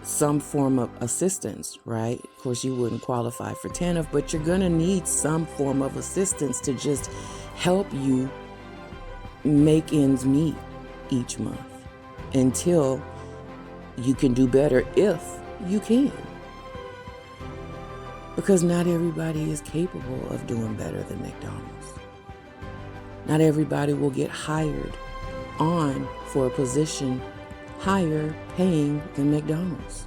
some form of assistance, right? Of course, you wouldn't qualify for TANF, but you're going to need some form of assistance to just help you make ends meet each month until you can do better, if you can. Because not everybody is capable of doing better than McDonald's. Not everybody will get hired on for a position higher paying than McDonald's.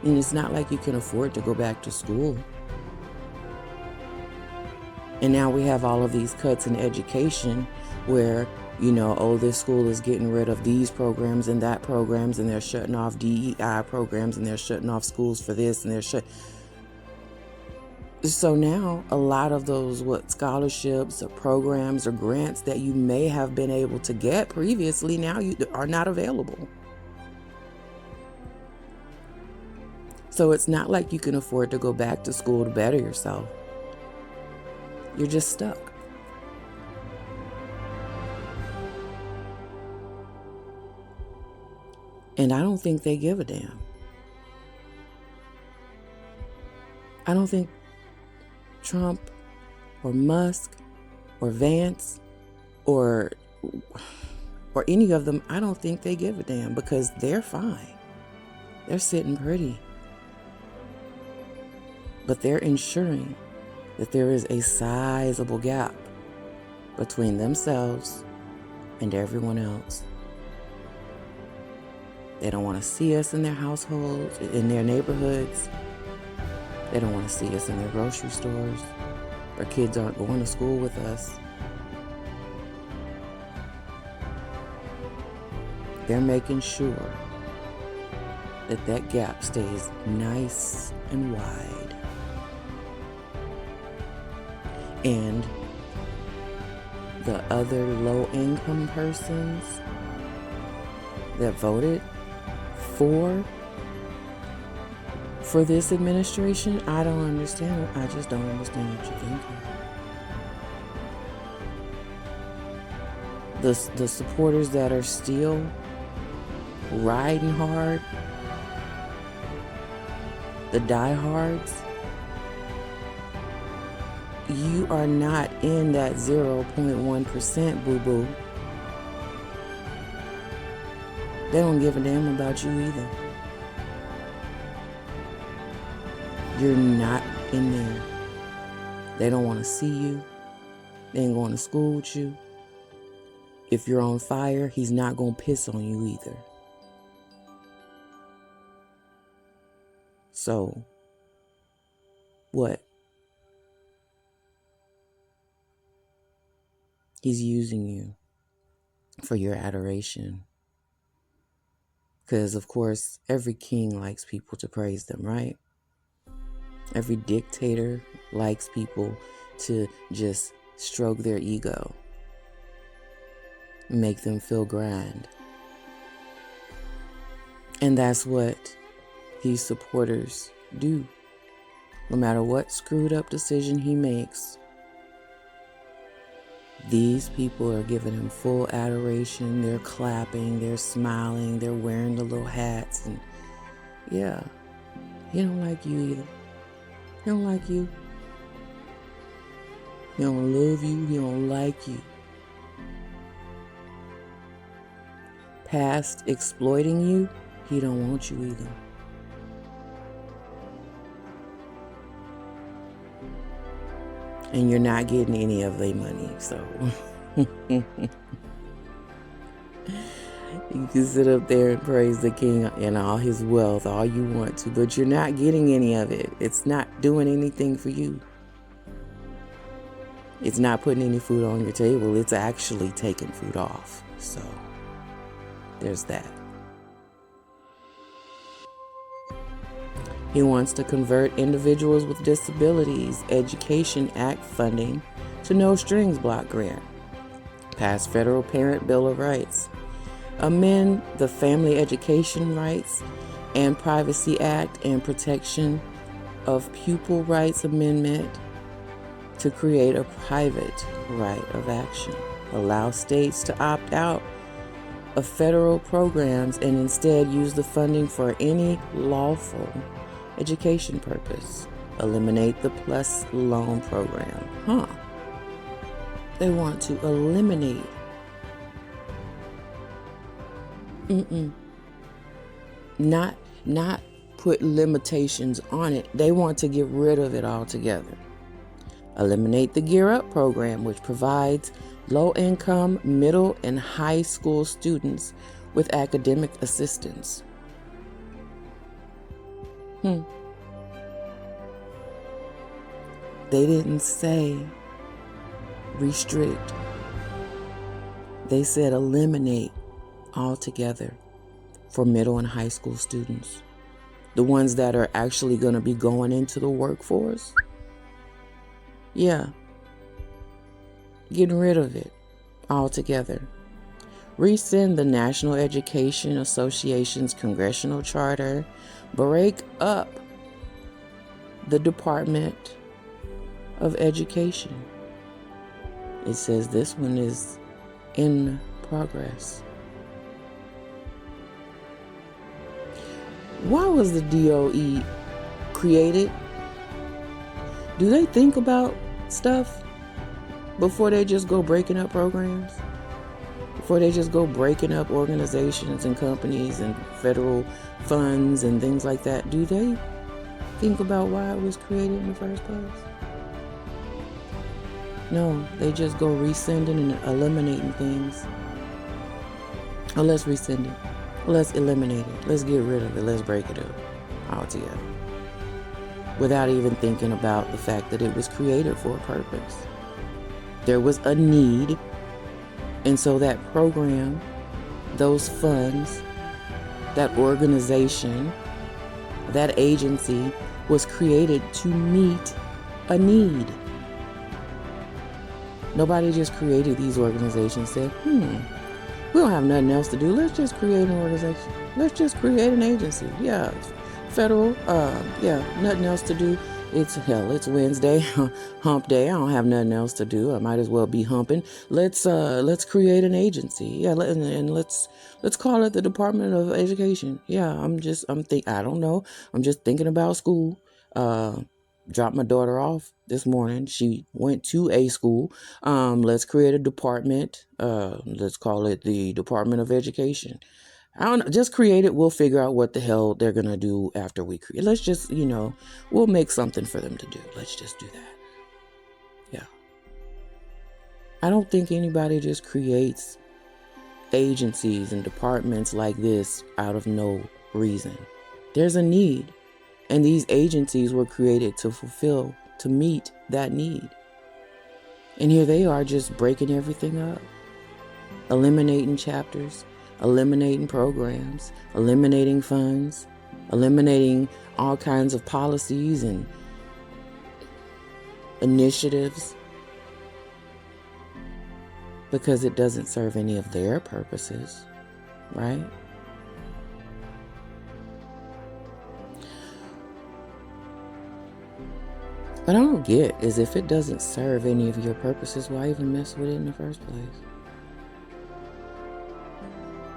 And it's not like you can afford to go back to school. And now we have all of these cuts in education where, this school is getting rid of these programs and that programs, and they're shutting off DEI programs, and they're shutting off schools for this, and So now a lot of those scholarships or programs or grants that you may have been able to get previously now are not available. So it's not like you can afford to go back to school to better yourself. You're just stuck. And I don't think they give a damn. I don't think Trump or Musk or Vance or any of them, I don't think they give a damn, because they're fine. They're sitting pretty. But they're ensuring that there is a sizable gap between themselves and everyone else. They don't want to see us in their households, in their neighborhoods. They don't want to see us in their grocery stores. Our kids aren't going to school with us. They're making sure that that gap stays nice and wide. And the other low-income persons that voted for this administration, I don't understand. I just don't understand what you're thinking. The supporters that are still riding hard, the diehards, you are not in that 0.1%, boo-boo. They don't give a damn about you either. You're not in there. They don't want to see you. They ain't going to school with you. If you're on fire, he's not going to piss on you either. So, what? He's using you for your adoration. Because, of course, every king likes people to praise them, right? Every dictator likes people to just stroke their ego, make them feel grand. And that's what these supporters do. No matter what screwed up decision he makes, these people are giving him full adoration. They're clapping, they're smiling, they're wearing the little hats. And yeah, he don't like you either. He don't like you. He don't love you. He don't like you. Past exploiting you, he don't want you either. And you're not getting any of their money, so you can sit up there and praise the king and all his wealth all you want to, but you're not getting any of it. It's not doing anything for you. It's not putting any food on your table. It's actually taking food off. So there's that. He wants to convert Individuals with Disabilities Education Act funding to no strings block grant, pass Federal Parent Bill of Rights, amend the Family Education Rights and Privacy Act and Protection of Pupil Rights Amendment to create a private right of action. allow states to opt out of federal programs and instead use the funding for any lawful education purpose. Eliminate the PLUS loan program. They want to eliminate. Not put limitations on it. They want to get rid of it altogether. Eliminate the Gear Up program, which provides low-income, middle, and high school students with academic assistance. They didn't say restrict. They said eliminate altogether for middle and high school students. The ones that are actually going to be going into the workforce. Yeah. Getting rid of it altogether. Rescind the National Education Association's congressional charter. Break up the Department of Education. It says this one is in progress. Why was the DOE created? Do they think about stuff before they just go breaking up programs? Before they just go breaking up organizations and companies and federal funds and things like that? Do they think about why it was created in the first place? No, they just go rescinding and eliminating things. Oh, let's rescind it. Let's eliminate it. Let's get rid of it. Let's break it up altogether. Without even thinking about the fact that it was created for a purpose. There was a need, and so that program, those funds, that organization, that agency was created to meet a need. Nobody just created these organizations, said, we don't have nothing else to do. Let's just create an organization. Let's just create an agency. Yeah, federal, nothing else to do. It's Wednesday, hump day. I don't have nothing else to do. I might as well be humping. Let's create an agency. Yeah, and let's call it the Department of Education. Yeah, I don't know. I'm just thinking about school. Dropped my daughter off this morning. She went to a school. Let's create a department. Let's call it the Department of Education. I don't know, just create it. We'll figure out what the hell they're going to do after we create. Let's just, we'll make something for them to do. Let's just do that. Yeah. I don't think anybody just creates agencies and departments like this out of no reason. There's a need. And these agencies were created to meet that need. And here they are just breaking everything up. Eliminating chapters, eliminating programs, eliminating funds, eliminating all kinds of policies and initiatives because it doesn't serve any of their purposes, right? What I don't get is if it doesn't serve any of your purposes, why even mess with it in the first place?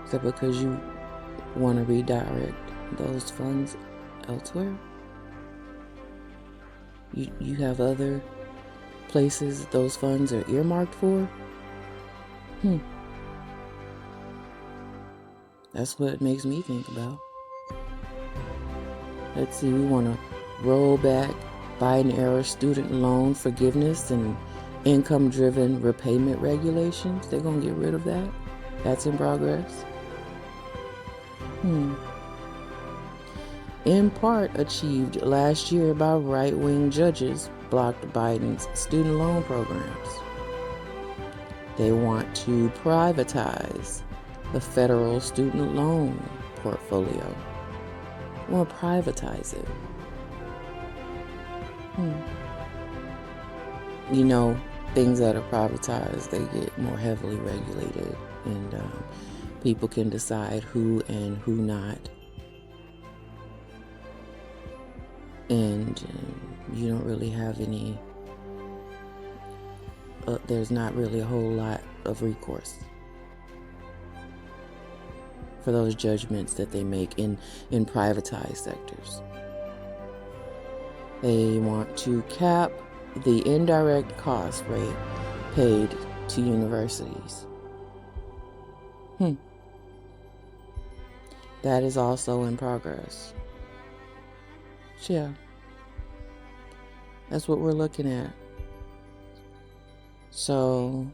Is that because you want to redirect those funds elsewhere? You have other places those funds are earmarked for? That's what it makes me think about. Let's see, we want to roll back Biden-era student loan forgiveness and income-driven repayment regulations. They're going to get rid of that. That's in progress. In part achieved last year by right-wing judges blocked Biden's student loan programs. They want to privatize the federal student loan portfolio. They want to privatize it. Things that are privatized, they get more heavily regulated, and people can decide who and who not. And you don't really have any, there's not really a whole lot of recourse for those judgments that they make in privatized sectors. They want to cap the indirect cost rate paid to universities. That is also in progress. Yeah, that's what we're looking at. So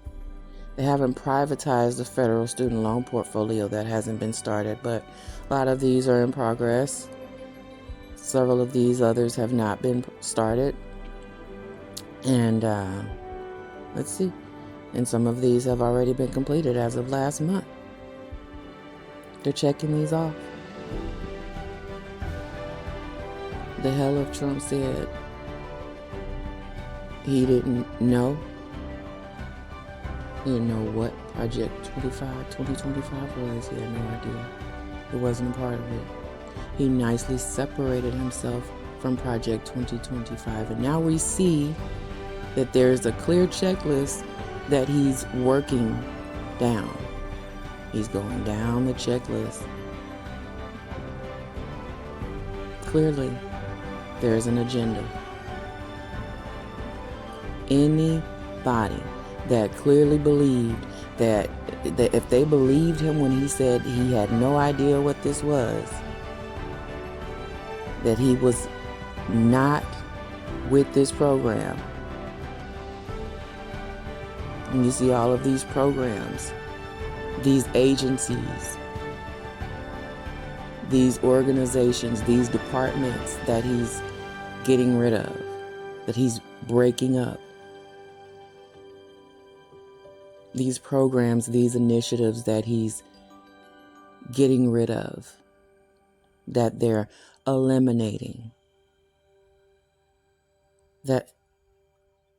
they haven't privatized the federal student loan portfolio. That hasn't been started, but a lot of these are in progress. Several of these others have not been started. And let's see. And some of these have already been completed as of last month. They're checking these off. The hell if Trump said he didn't know. He didn't know what Project 2025 was. He had no idea. He wasn't a part of it. He nicely separated himself from Project 2025. And now we see that there's a clear checklist that he's working down. He's going down the checklist. Clearly, there's an agenda. Anybody that clearly believed that if they believed him when he said he had no idea what this was, that he was not with this program. And you see all of these programs, these agencies, these organizations, these departments that he's getting rid of, that he's breaking up. These programs, these initiatives that he's getting rid of, that they're eliminating, that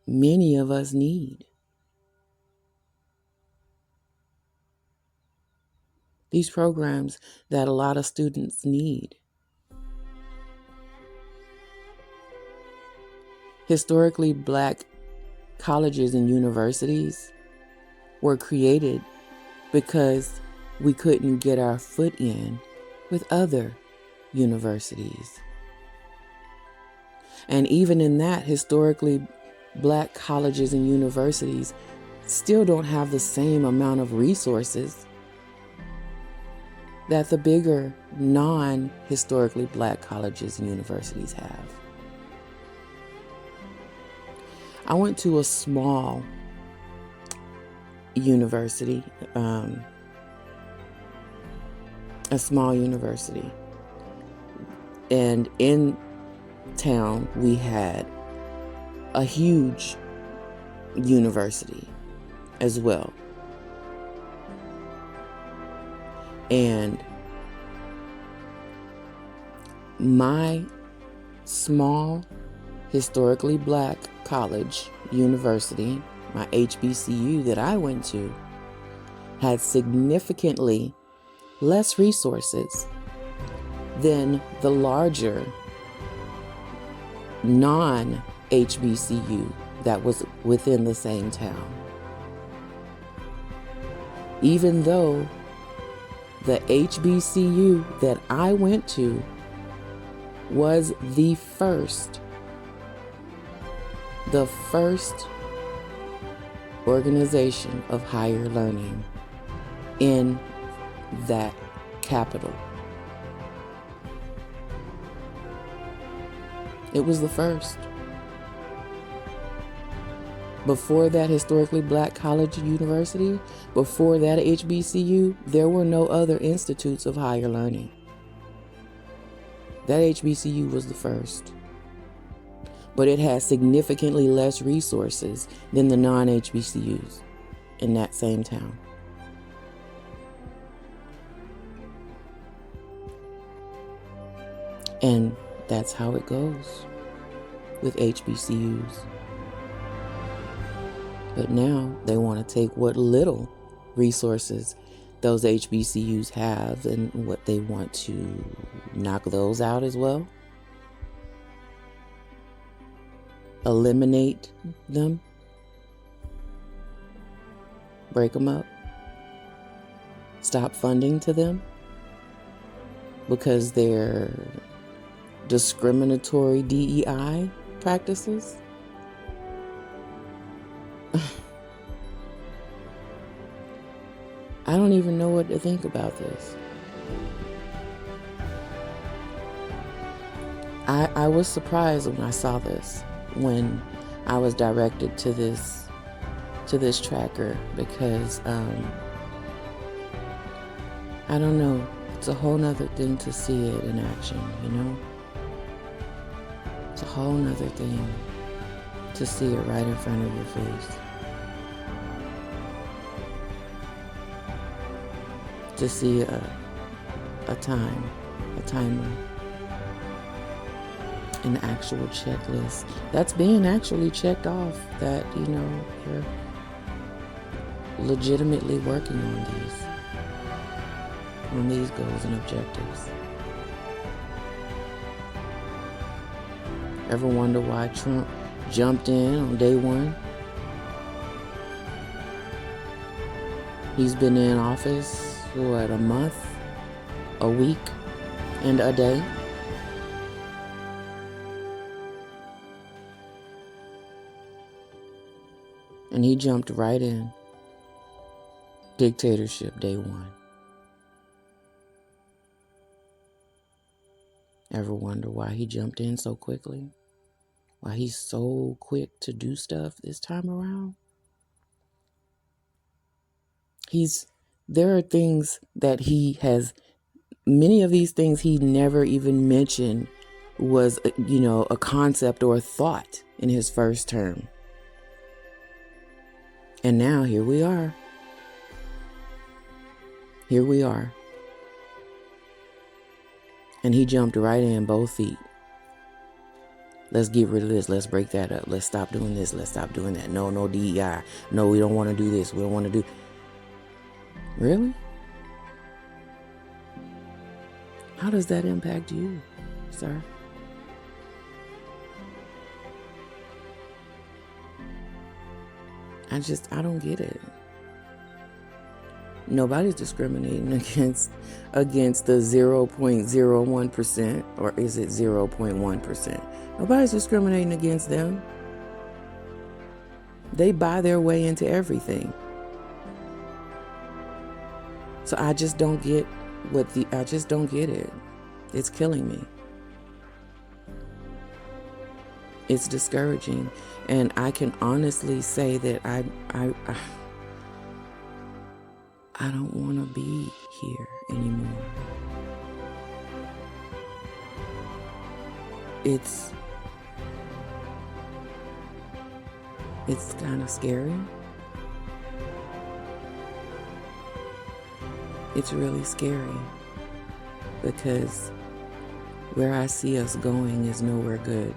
many of us need. These programs that a lot of students need. Historically Black colleges and universities were created because we couldn't get our foot in with other universities. And even in that, historically Black colleges and universities still don't have the same amount of resources that the bigger non-historically Black colleges and universities have. I went to a small university, and in town we had a huge university as well. And my small, historically Black college, university, my HBCU that I went to, had significantly less resources than the larger non-HBCU that was within the same town. Even though the HBCU that I went to was the first organization of higher learning in that capital. It was the first. Before that historically Black college and university, before that HBCU, there were no other institutes of higher learning. That HBCU was the first. But it had significantly less resources than the non-HBCUs in that same town. And that's how it goes with HBCUs. But now they want to take what little resources those HBCUs have and what they want to knock those out as well. Eliminate them. break them up, stop funding to them because they're discriminatory DEI practices. I don't even know what to think about this. I was surprised when I saw this, when I was directed to this tracker, because I don't know, it's a whole nother thing to see it in action, you know? It's a whole nother thing to see it right in front of your face. To see a timer, an actual checklist that's being actually checked off, that, you know, you're legitimately working on these goals and objectives. Ever wonder why Trump jumped in on day one? He's been in office, what, a month, a week, and a day? And he jumped right in. Dictatorship, day one. Ever wonder why he jumped in so quickly? Why he's so quick to do stuff this time around? There are things that he has, many of these things he never even mentioned was, you know, a concept or a thought in his first term. And now here we are. Here we are. And he jumped right in, both feet. Let's get rid of this. Let's break that up. Let's stop doing this. Let's stop doing that. No DEI. No, we don't want to do this. We don't want to do. Really? How does that impact you, sir? I don't get it. Nobody's discriminating against the 0.01%, or is it 0.1%? Nobody's discriminating against them. They buy their way into everything. So I just don't get I just don't get it. It's killing me. It's discouraging. And I can honestly say that I don't want to be here anymore. It's kind of scary. It's really scary, because where I see us going is nowhere good.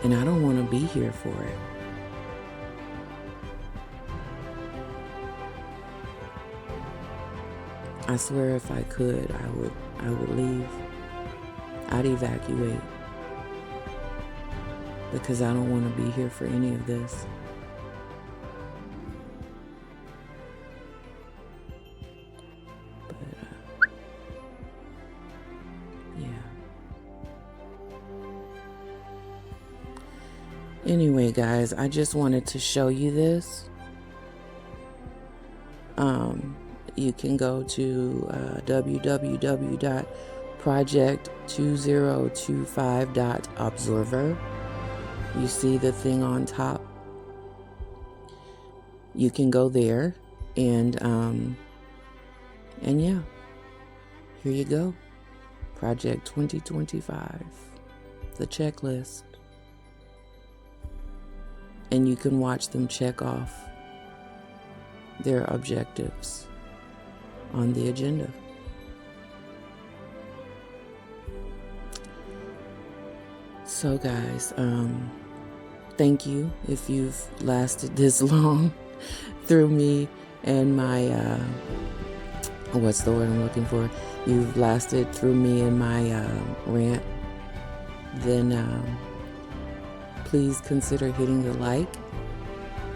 And I don't want to be here for it. I swear if I could, I would leave. I'd evacuate. Because I don't want to be here for any of this. But, yeah. Anyway, guys, I just wanted to show you this. You can go to www.project2025.observer. You see the thing on top. You can go there, and yeah, here you go. Project 2025, the checklist. And you can watch them check off their objectives on the agenda. So guys, thank you if you've lasted this long through me and my, what's the word I'm looking for? You've lasted through me and my rant. Then please consider hitting the like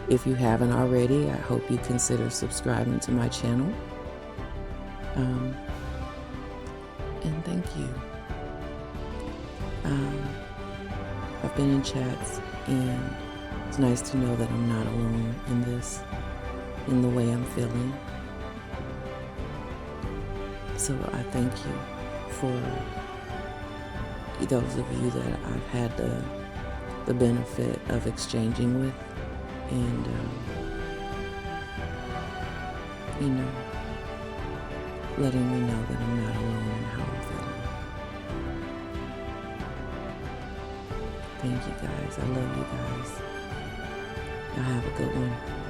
If you haven't already, I hope you consider subscribing to my channel. And thank you. I've been in chats, and it's nice to know that I'm not alone in this, in the way I'm feeling. So I thank you for those of you that I've had the benefit of exchanging with, and letting me know that I'm not alone in how I'm feeling. Thank you guys. I love you guys. Y'all have a good one.